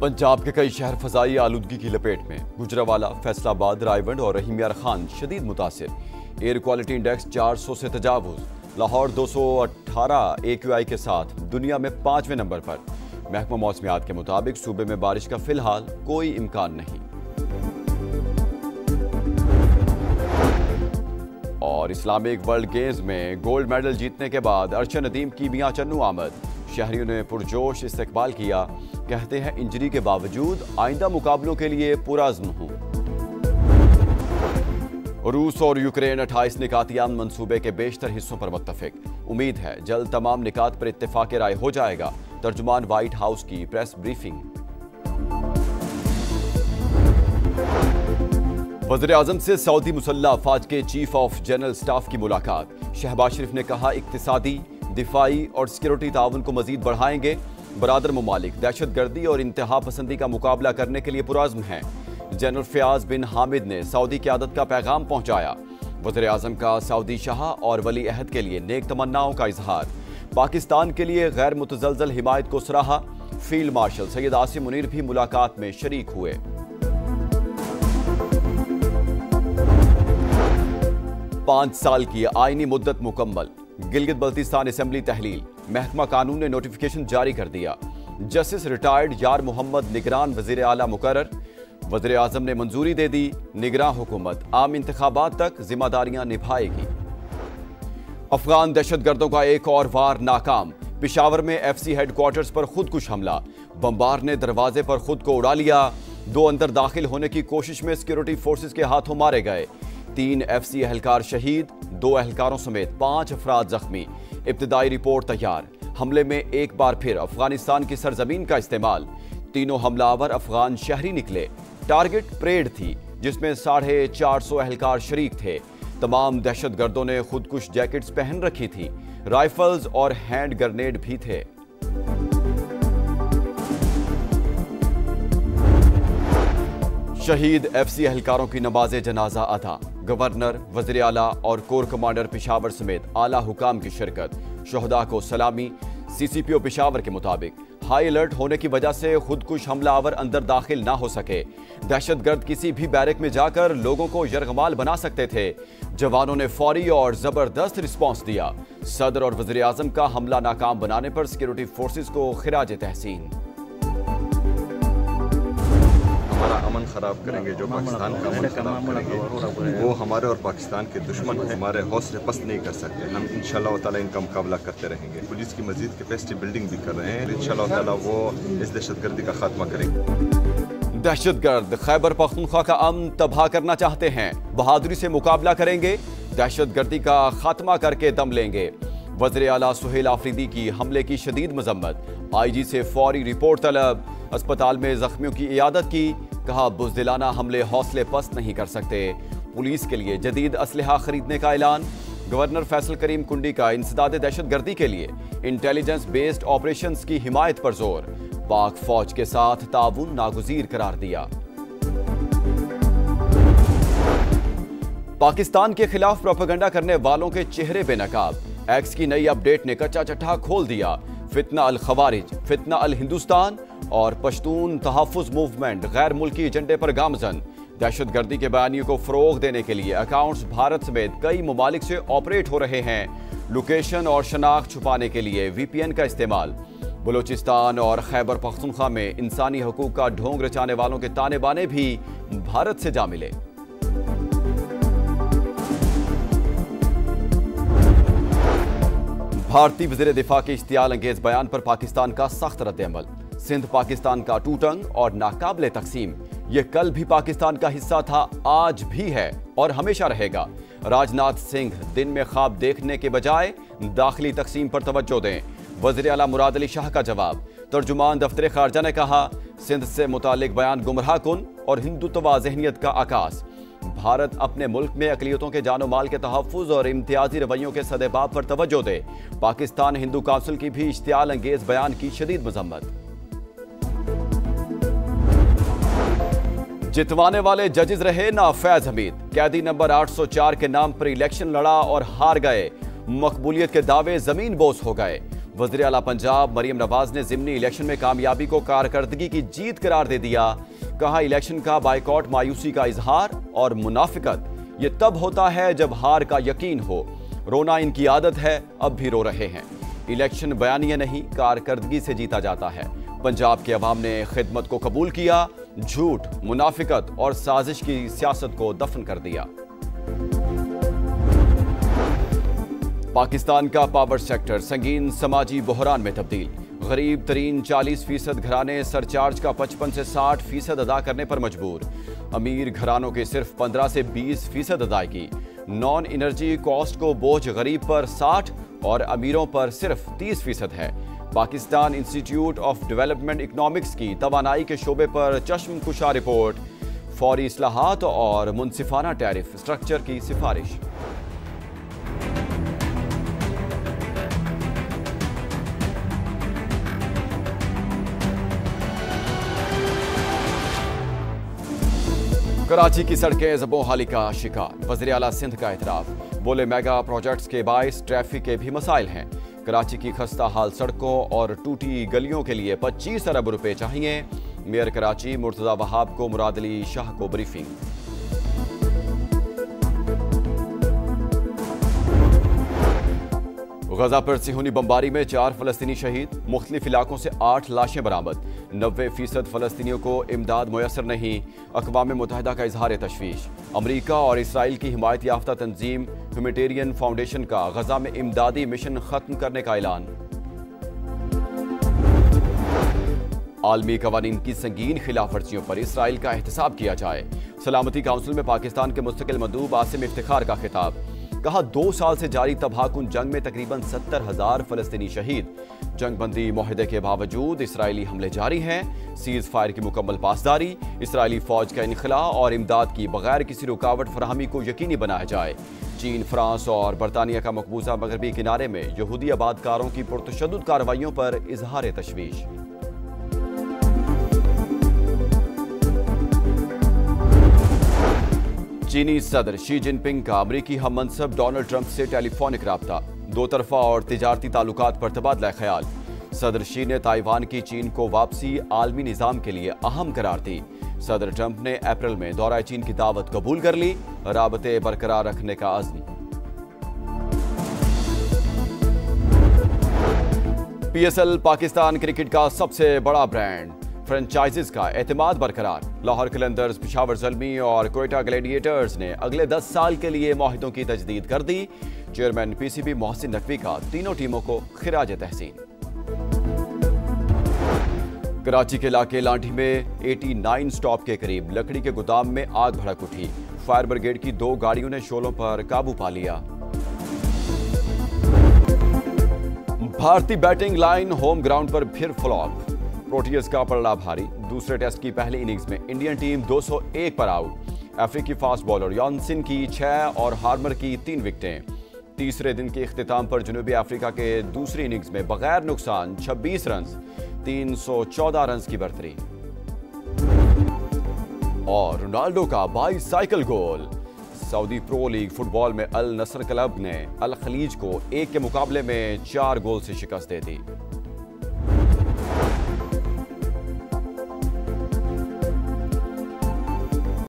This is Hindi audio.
पंजाब के कई शहर फजाई आलूदगी की लपेट में। गुजरावाला, फैसलाबाद, रायवंड और रहीम यार खान शदीद मुतासिर। एयर क्वालिटी इंडेक्स 400 से तजावुज। लाहौर 218 AQI के साथ दुनिया में 5वें नंबर पर। महकमा मौसमियात के मुताबिक सूबे में बारिश का फिलहाल कोई इम्कान नहीं। और इस्लामिक वर्ल्ड गेम्स में गोल्ड मेडल जीतने के बाद अरशद नदीम की मियां चन्नू आमद। शहरियों ने पुरजोश इस्तकबाल किया। कहते हैं इंजरी के बावजूद आइंदा मुकाबलों के लिए पुरअज़्म हूं। रूस और यूक्रेन 28 निकातियान मंसूबे के बेशतर हिस्सों पर मुत्तफिक। उम्मीद है जल्द तमाम निकात पर इत्तेफाक राय हो जाएगा। तर्जुमान व्हाइट हाउस की प्रेस ब्रीफिंग। वज़ीर-ए-आज़म से सऊदी मुसल्लह अफ़वाज के चीफ ऑफ जनरल स्टाफ की मुलाकात। शहबाज शरीफ ने कहा इक्तिसादी, दिफाई और सिक्योरिटी ताउन को मजीद बढ़ाएंगे। बरादर मुमालिक दहशतगर्दी और इंतहा पसंदी का मुकाबला करने के लिए पुरअज़्म हैं। जनरल फयाज बिन हामिद ने सऊदी क़यादत का पैगाम पहुंचाया। वज़ीर-ए-आज़म का सऊदी शाह और वली अहद के लिए नेक तमन्नाओं का इजहार। पाकिस्तान के लिए गैर मुतज़लज़ल हिमायत को सराहा। फील्ड मार्शल सैयद आसिम मुनीर भी मुलाकात में शरीक हुए। पांच साल की आईनी मुद्दत मुकम्मल। गिलगित बल्तिस्तान असेंबली तहलील। महकमा कानून ने नोटिफिकेशन जारी कर दिया। जस्टिस रिटायर्ड यार मोहम्मद निगरान वज़ीर आला मुकर्रर। वज़ीर आज़म ने मंजूरी दे दी। निगरान हुकूमत आम इंतखाबात तक जिम्मेदारियां निभाएगी। अफगान दहशतगर्दों का एक और वार नाकाम। पिशावर में FC हेडक्वार्टर्स पर खुदकुश हमला। बमबार ने दरवाजे पर खुद को उड़ा लिया। 2 अंदर दाखिल होने की कोशिश में सिक्योरिटी फोर्सेस के हाथों मारे गए। 3 FC एहलकार शहीद, 2 एहलकारों समेत 5 अफराद जख्मी। इब्तिदाई रिपोर्ट तैयार। हमले में एक बार फिर अफगानिस्तान की सरजमीन का इस्तेमाल। तीनों हमलावर अफगान शहरी निकले। टारगेट परेड थी जिसमें 450 एहलकार शरीक थे। तमाम दहशतगर्दों ने खुदकुश जैकेट्स पहन रखी थी। राइफल्स और हैंड ग्रेनेड भी थे। शहीद FC एहलकारों की नमाज जनाजा अदा। गवर्नर, वज़ीर आला और कोर कमांडर पिशावर समेत आला हुकाम की शिरकत। शोहदा को सलामी। CCPO पिशावर के मुताबिक हाई अलर्ट होने की वजह से खुदकुश हमलावर अंदर दाखिल ना हो सके। दहशतगर्द किसी भी बैरक में जाकर लोगों को यरगमाल बना सकते थे। जवानों ने फौरी और जबरदस्त रिस्पॉन्स दिया। सदर और वज़ीर आज़म का हमला नाकाम बनाने पर सिक्योरिटी फोर्सेस को खिराज तहसीन। हमारा अमन खराब करेंगे, जो पाकिस्तान का अमन खराब करेंगे वो हमारे और पाकिस्तान के दुश्मन हैं। हमारे हौसले पस्त नहीं कर सकते। हम इंशाल्लाह ताला इनका मुकाबला करते रहेंगे। पुलिस की मजीद कैपेसिटी बिल्डिंग भी कर रहे हैं। इंशाल्लाह ताला वो इस दहशतगर्दी का खात्मा करेंगे। दहशतगर्द खैबर पख्तूनख्वा का अमन तबाह करना चाहते हैं। बहादुरी से मुकाबला करेंगे। दहशतगर्दी का खात्मा करके दम लेंगे। वज़ीर आला सुहेल आफरीदी की हमले की शदीद मजम्मत। IG से फौरी रिपोर्ट तलब। अस्पताल में जख्मियों की इयादत की। कहा बुज़दिलाना हमले हौसले पस्त नहीं कर सकते। पुलिस के लिए जदीद असलहा खरीदने का ऐलान। गवर्नर फैसल करीम कुंडी का इंसदाद दहशतगर्दी के लिए इंटेलिजेंस बेस्ड ऑपरेशंस की हिमायत पर जोर। पाक फौज के साथ ताउन नागुज़ीर करार दिया। पाकिस्तान के खिलाफ प्रोपेगेंडा करने वालों के चेहरे बेनकाब। एक्स की नई अपडेट ने कच्चा चट्टा खोल दिया। फितना अल खवारिज, फितना अल हिंदुस्तान और पश्तून तहफ़्फ़ुज़ मूवमेंट गैर मुल्की एजेंडे पर गामजन। दहशतगर्दी के बयानियों को फ़रोग़ देने के लिए अकाउंट्स भारत समेत कई ममालिक से ऑपरेट हो रहे हैं। लोकेशन और शनाख्त छुपाने के लिए VPN का इस्तेमाल। बलूचिस्तान और खैबर पख्तूनख्वा में इंसानी हकूक़ का ढोंग रचाने वालों के ताने बाने भी भारत से जा मिले। भारतीय वज़ीर दिफा के इश्तियाल अंगेज बयान पर पाकिस्तान का सख्त रद्द-ए-अमल। सिंध पाकिस्तान का टूटंग और नाकाबिले तकसीम। ये कल भी पाकिस्तान का हिस्सा था, आज भी है और हमेशा रहेगा। राजनाथ सिंह दिन में ख्वाब देखने के बजाय दाखिली तकसीम पर तवज्जो दें। वज़ीर आला मुराद अली शाह का जवाब। तर्जुमान दफ्तर खारजा ने कहा सिंध से मुतालिक बयान गुमराह कुन और हिंदुत्व ज़हनियत का आकाश। भारत अपने मुल्क में अक़लियतों के जानो माल के तहफ़्फ़ुज़ और इम्तियाजी रवैयों के सदेबाब पर तवज्जो दे। पाकिस्तान हिंदू काउंसिल की भी इश्तियाल अंगेज बयान की शदीद मजम्मत। जितवाने वाले जजेस रहे ना फैज हमीद। कैदी नंबर 804 के नाम पर इलेक्शन लड़ा और हार गए। मकबूलियत के दावे जमीन बोस हो गए। वज़ीर आला पंजाब मरियम नवाज ने ज़िमनी इलेक्शन में कामयाबी को कारकर्दगी की जीत करार दे दिया। कहा, इलेक्शन का बायकॉट मायूसी का इजहार और मुनाफिकत ये तब होता है जब हार का यकीन हो। रोना इनकी आदत है, अब भी रो रहे हैं। इलेक्शन बयानिया नहीं, कारकर्दगी से जीता जाता है। पंजाब के अवाम ने खिदमत को कबूल किया, झूठ, मुनाफिकत और साजिश की सियासत को दफन कर दिया। पाकिस्तान का पावर सेक्टर संगीन समाजी बहरान में तब्दील। गरीब तरीन 40% घराने सरचार्ज का 55 से 60% अदा करने पर मजबूर। अमीर घरानों के सिर्फ 15 से 20% अदायगी। नॉन एनर्जी कॉस्ट को बोझ गरीब पर 60 और अमीरों पर सिर्फ 30% है। Pakistan institute of development economics की तवानाई के शोबे पर चश्मकुशा रिपोर्ट। फौरी इस्लाहात और मुनसिफाना टैरिफ स्ट्रक्चर की सिफारिश। कराची की सड़कें ज़बोहाली का शिकार। वज़ीर आला सिंध का एतराफ़। बोले, मेगा प्रोजेक्ट्स के बाइस ट्रैफिक के भी मसाइल हैं। कराची की खस्ता हाल सड़कों और टूटी गलियों के लिए 25 अरब रुपए चाहिए। मेयर कराची मुर्तज़ा वहाब को मुराद अली शाह को ब्रीफिंग। गजा पर सिहूनी बमबारी में 4 फलस्तीनी शहीद। मुख्तलिफ इलाकों से 8 लाशें बरामद। 90% फलस्तीनियों को इमदाद मुयसर नहीं। अक़वाम मुत्तहिदा का इजहार तशवीश। अमरीका और इसराइल की हिमायत याफ्ता तंजीम ह्यूमैनिटेरियन फाउंडेशन का गजा में इमदादी मिशन खत्म करने का ऐलान। आलमी कवानीन की संगीन खिलाफ वर्जियों पर इसराइल का एहतसाब किया जाए। सलामती काउंसिल में पाकिस्तान के मुस्तकिल मंदूब आसिम इफ्तिखार का खिताब। कहा, 2 साल से जारी तबाहकुन जंग में तकरीबन 70,000 फलस्तीनी शहीद। जंगबंदी मुआहदे के बावजूद इसराइली हमले जारी हैं। सीज फायर की मुकम्मल पासदारी, इसराइली फौज का इनखला और इमदाद की बगैर किसी रुकावट फराहमी को यकीनी बनाया जाए। चीन, फ्रांस और बरतानिया का मकबूजा मगरबी किनारे में यहूदी आबादकारों की पुरतशद्दुद कार्रवाइयों पर इजहार तशवीश। चीनी सदर शी जिनपिंग का अमरीकी हम मनसब डोनाल्ड ट्रंप से टेलीफोनिक राब्ता। 2 तरफा और तिजारती ताल्लुकात पर तबादला ख्याल। सदर शी ने ताइवान की चीन को वापसी आलमी निज़ाम के लिए अहम करार दी। सदर ट्रंप ने अप्रैल में दौरा चीन की दावत कबूल कर ली। राबते बरकरार रखने का अज़्म। PSL पाकिस्तान क्रिकेट का सबसे बड़ा ब्रांड। फ्रेंचाइजीज का एतमाद बरकरार। लाहौर कलंदर्स, पेशावर ज़ल्मी और कोयटा ग्लैडिएटर्स ने अगले 10 साल के लिए मुआहदों की तजदीद कर दी। चेयरमैन PCB मोहसिन नकवी का तीनों टीमों को खिराज तहसीन। कराची के इलाके लाठी में 89 स्टॉप के करीब लकड़ी के गोदाम में आग भड़क उठी। फायर ब्रिगेड की 2 गाड़ियों ने शोलों पर काबू पा लिया। भारतीय बैटिंग लाइन होम ग्राउंड पर फिर फ्लॉप। प्रोटियस का पलड़ा भारी। दूसरे टेस्ट की पहली इनिंग्स में इंडियन टीम 201 पर आउट। अफ्रीकी फास्ट बॉलर यॉनसन की 6 और हार्मर की 3 विकेटें। तीसरे दिन के इख्तिताम पर जनूबी अफ्रीका के दूसरी इनिंग्स में बगैर नुकसान 26 रन, 314 रन की बढ़तरी। और रोनाल्डो का बाईसाइकिल गोल। सऊदी प्रो लीग फुटबॉल में अल नसर क्लब ने अल खलीज को 1 के मुकाबले में 4 गोल से शिकस्त दे दी।